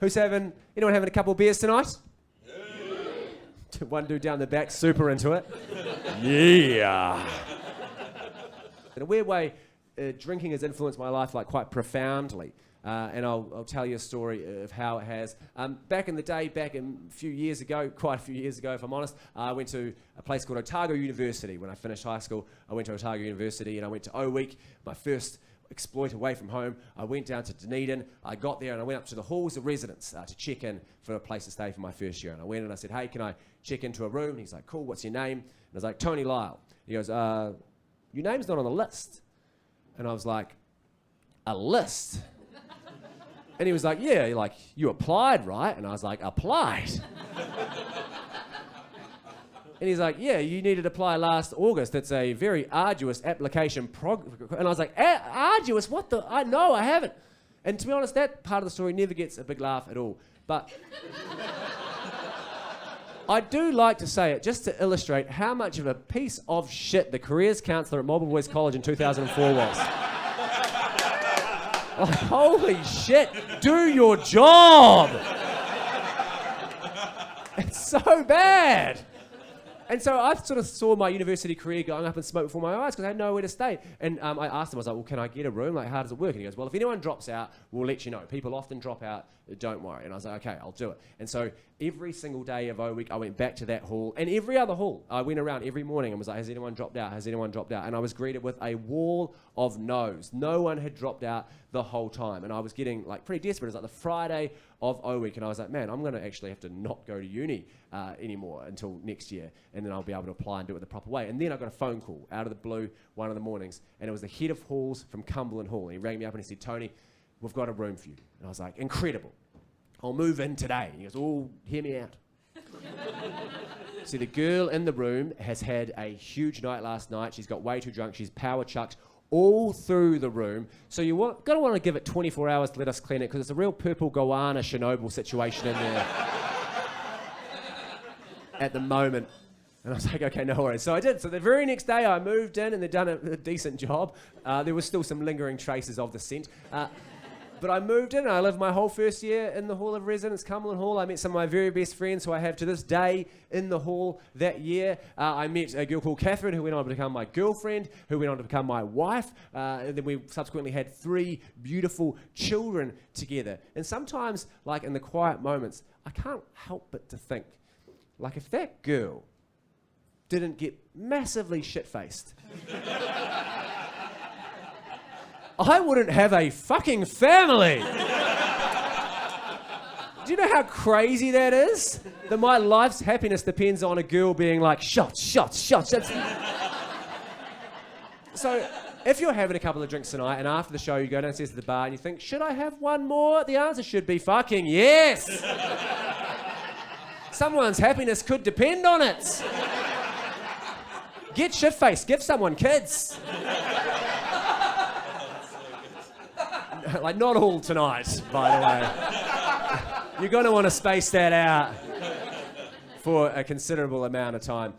Anyone having a couple of beers tonight? One dude down the back, super into it. Yeah. In a weird way, drinking has influenced my life like quite profoundly. And I'll tell you a story of how it has. Back in the day, quite a few years ago, if I'm honest, I went to a place called Otago University. When I finished high school, I went to Otago University and I went to O Week, my first exploit away from home. I went down to Dunedin. I got there and I went up to the halls of residence to check in for a place to stay for my first year. And I went and I said, hey, can I check into a room? And he's like, cool, what's your name? And I was like, Tony Lyall. He goes, your name's not on the list. And I was like, a list? And he was like, yeah, like, you applied, right? And I was like, applied? And he's like, yeah, you needed to apply last August. It's a very arduous application And I was like, arduous? What the? No, I haven't. And to be honest, that part of the story never gets a big laugh at all. But I do like to say it just to illustrate how much of a piece of shit the careers counsellor at Marlborough Boys College in 2004 was. Like, holy shit, do your job! It's so bad. And so I sort of saw my university career going up in smoke before my eyes because I had nowhere to stay. And I asked him, I was like, well, can I get a room? Like, how does it work? And he goes, well, if anyone drops out, we'll let you know. People often drop out, don't worry. And I was like, okay, I'll do it. And so every single day of O Week, I went back to that hall. And every other hall, I went around every morning and was like, has anyone dropped out? Has anyone dropped out? And I was greeted with a wall of no's. No one had dropped out the whole time. And I was getting like pretty desperate. It was like the Friday of O Week. And I was like, man, I'm going to actually have to not go to uni anymore until next year. And then I'll be able to apply and do it the proper way. And then I got a phone call out of the blue one of the mornings. And it was the head of halls from Cumberland Hall. And he rang me up and he said, Tony, we've got a room for you. And I was like, incredible. I'll move in today. And he goes, oh, hear me out. See, the girl in the room has had a huge night last night. She's got way too drunk. She's power chucked all through the room. So you're going to want to give it 24 hours to let us clean it because it's a real purple goanna Chernobyl situation in there at the moment. And I was like, okay, no worries. So I did. So the very next day I moved in and they'd done a decent job. There was still some lingering traces of the scent. But I moved in and I lived my whole first year in the Hall of Residence, Cumberland Hall. I met some of my very best friends who I have to this day in the hall that year. I met a girl called Catherine who went on to become my girlfriend, who went on to become my wife. And then we subsequently had 3 beautiful children together. And sometimes, like in the quiet moments, I can't help but to think, like if that girl didn't get massively shit-faced, I wouldn't have a fucking family. Do you know how crazy that is? That my life's happiness depends on a girl being like, shots, shots, shots. So if you're having a couple of drinks tonight and after the show you go downstairs to the bar and you think, should I have one more? The answer should be fucking yes. Someone's happiness could depend on it. Get shit-faced, give someone kids. Like, not all tonight, by the way. You're going to want to space that out for a considerable amount of time.